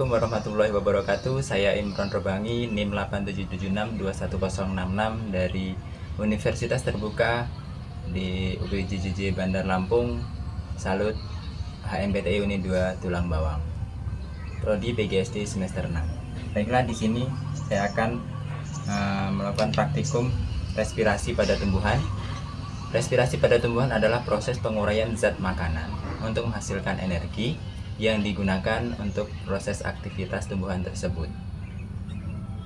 Assalamualaikum warahmatullahi wabarakatuh. Saya Imron Robangi, NIM 87762166 dari Universitas Terbuka di UPJJJ Bandar Lampung. Salut HMPTI Uni 2 Tulang Bawang. Prodi PGSD semester 6. Baiklah, di sini saya akan melakukan praktikum respirasi pada tumbuhan. Respirasi pada tumbuhan adalah proses penguraian zat makanan untuk menghasilkan energi yang digunakan untuk proses aktivitas tumbuhan tersebut.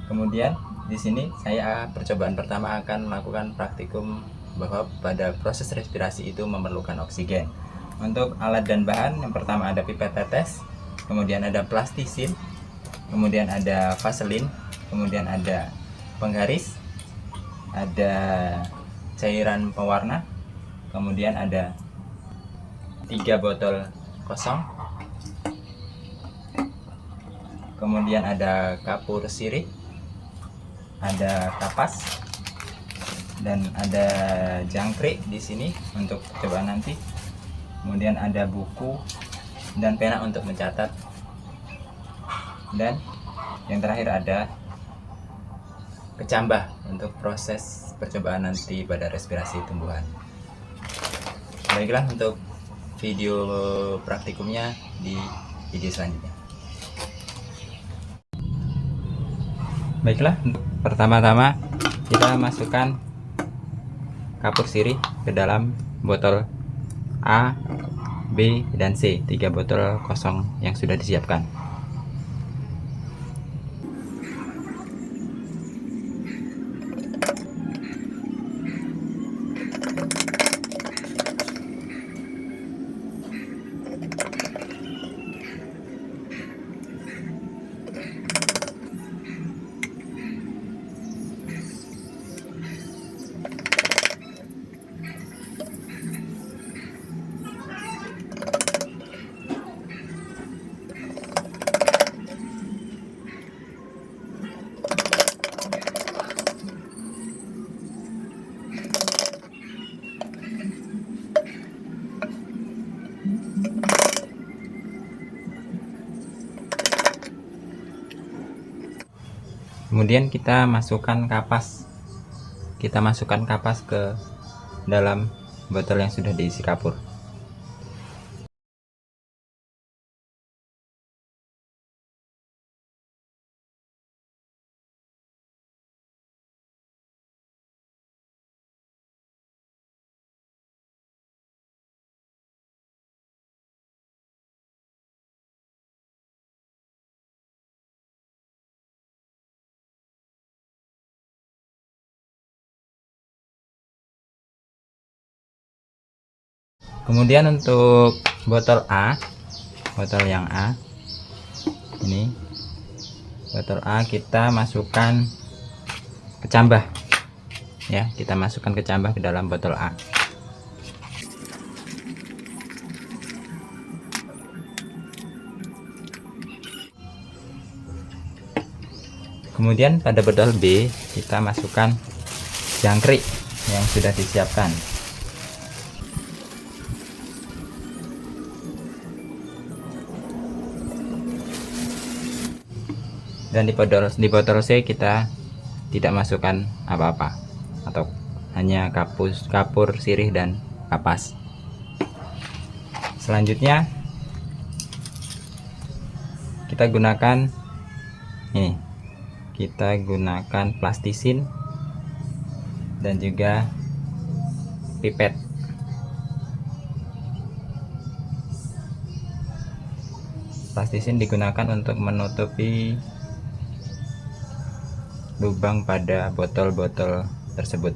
Kemudian di sini saya percobaan pertama akan melakukan praktikum bahwa pada proses respirasi itu memerlukan oksigen. Untuk alat dan bahan, yang pertama ada pipet tetes, kemudian ada plastisin, kemudian ada vaselin, kemudian ada penggaris, ada cairan pewarna, kemudian ada 3 botol kosong, kemudian ada kapur sirih, ada kapas, dan ada jangkrik di sini untuk percobaan nanti. Kemudian ada buku dan pena untuk mencatat. Dan yang terakhir ada kecambah untuk proses percobaan nanti pada respirasi tumbuhan. Baiklah, untuk video praktikumnya di video selanjutnya. Baiklah, pertama-tama kita masukkan kapur sirih ke dalam botol A, B, dan C, 3 botol kosong yang sudah disiapkan. Kemudian kita masukkan kapas. Kita masukkan kapas ke dalam botol yang sudah diisi kapur. Kemudian untuk botol A, botol yang A ini, botol A kita masukkan kecambah ya, kita masukkan kecambah ke dalam botol A. Kemudian pada botol B kita masukkan jangkrik yang sudah disiapkan. Dan di botol C kita tidak masukkan apa-apa, atau hanya kapur sirih dan kapas. Selanjutnya kita gunakan ini, kita gunakan plastisin dan juga pipet. Plastisin digunakan untuk menutupi lubang pada botol-botol tersebut.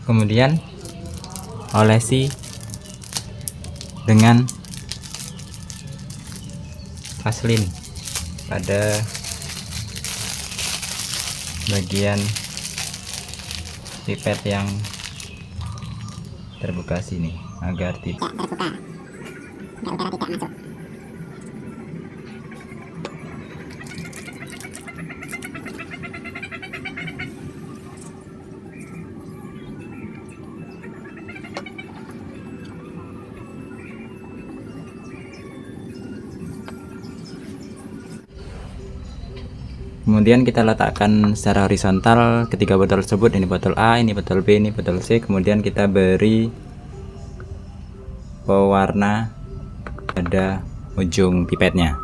Kemudian olesi dengan vaselin pada bagian pipet yang terbuka sini agar tidak terbuka dan udara tidak masuk. Kemudian kita letakkan secara horizontal ketiga botol tersebut. Ini botol A, ini botol B, ini botol C. Kemudian kita beri pewarna pada ujung pipetnya.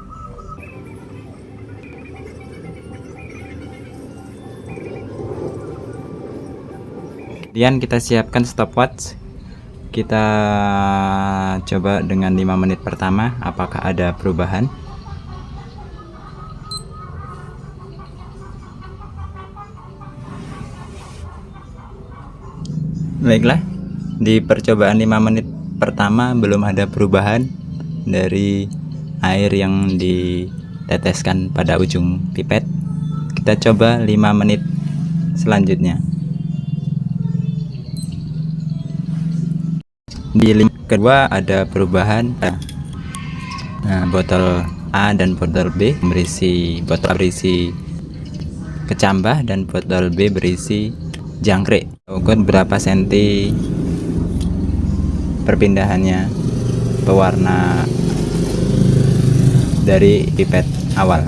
Kemudian kita siapkan stopwatch. Kita coba dengan 5 menit pertama apakah ada perubahan. Baiklah, di percobaan 5 menit pertama belum ada perubahan dari air yang diteteskan pada ujung pipet. Kita coba 5 menit selanjutnya. Di lini kedua ada perubahan. Nah, botol A dan botol B botol A berisi kecambah dan botol B berisi jangkrik. Ukur berapa senti perpindahannya pewarna dari pipet awal.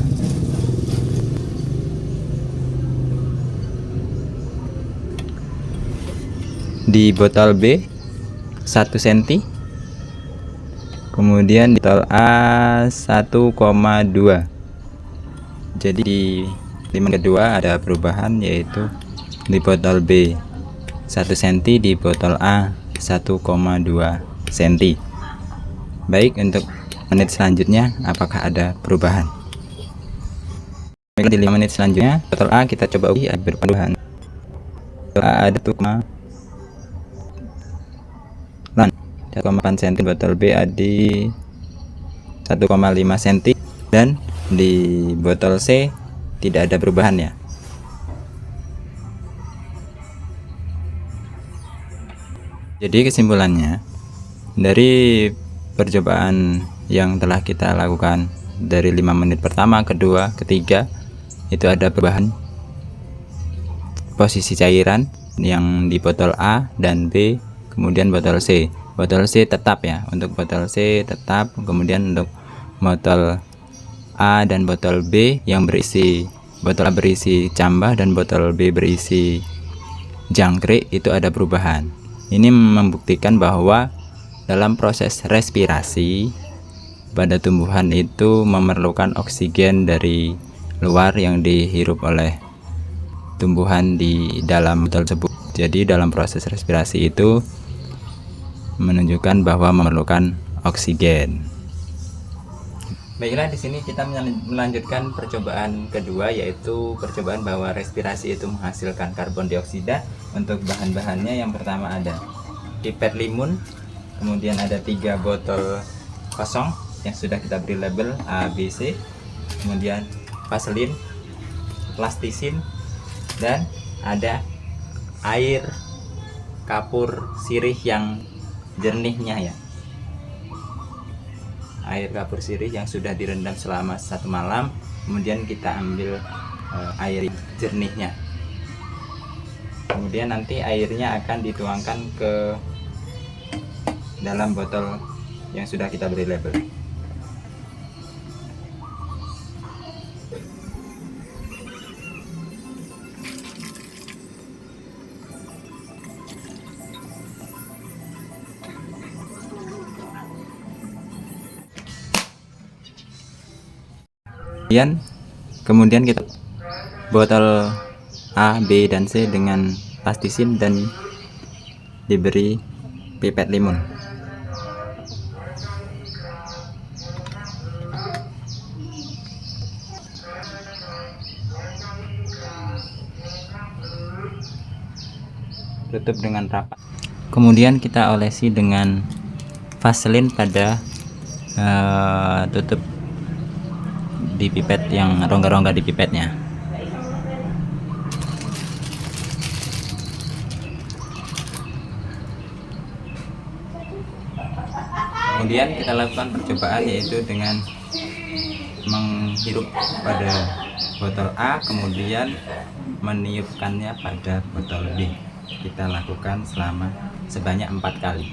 Di botol B 1 cm, kemudian di botol A 1,2. Jadi di lima kedua ada perubahan, yaitu di botol B 1 cm, di botol A 1,2 cm. Baik, untuk menit selanjutnya apakah ada perubahan? Di 5 menit selanjutnya botol A kita coba uji ada perubahan. Botol A ada 1,8 cm, botol B ada 1,5 cm, dan di botol C tidak ada perubahan ya. Jadi kesimpulannya, dari percobaan yang telah kita lakukan dari 5 menit pertama, kedua, ketiga, itu ada perubahan posisi cairan yang di botol A dan B, kemudian botol C. Botol C tetap ya, untuk botol C tetap, kemudian untuk botol A dan botol B yang berisi, botol A berisi cambah dan botol B berisi jangkrik, itu ada perubahan. Ini membuktikan bahwa dalam proses respirasi pada tumbuhan itu memerlukan oksigen dari luar yang dihirup oleh tumbuhan di dalam botol tersebut. Jadi dalam proses respirasi itu menunjukkan bahwa memerlukan oksigen. Baiklah, di sini kita melanjutkan percobaan kedua, yaitu percobaan bahwa respirasi itu menghasilkan karbon dioksida. Untuk bahan-bahannya yang pertama ada pipet limun, kemudian ada 3 botol kosong yang sudah kita beri label A, B, C, kemudian vaselin, plastisin, dan ada air kapur sirih yang jernihnya ya. Air kapur sirih yang sudah direndam selama 1 malam, kemudian kita ambil air jernihnya. Kemudian nanti airnya akan dituangkan ke dalam botol yang sudah kita beri label. Kemudian kita botol A, B, dan C dengan plastisin dan diberi pipet limun. Tutup dengan rapat. Kemudian kita olesi dengan vaselin pada tutup di pipet, yang rongga-rongga di pipetnya. Kemudian kita lakukan percobaan, yaitu dengan menghirup pada botol A, kemudian meniupkannya pada botol B. Kita lakukan sebanyak 4 kali.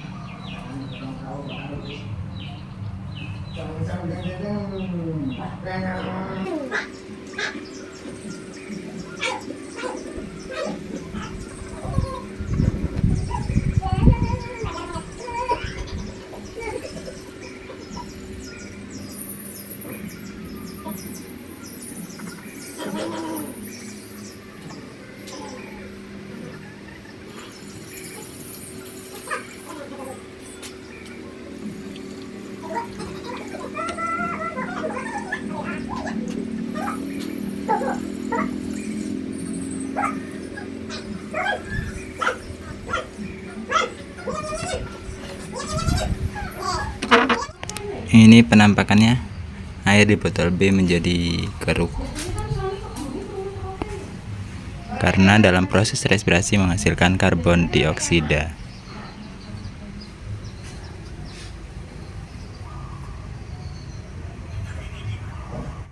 Ini penampakannya, air di botol B menjadi keruh karena dalam proses respirasi menghasilkan karbon dioksida.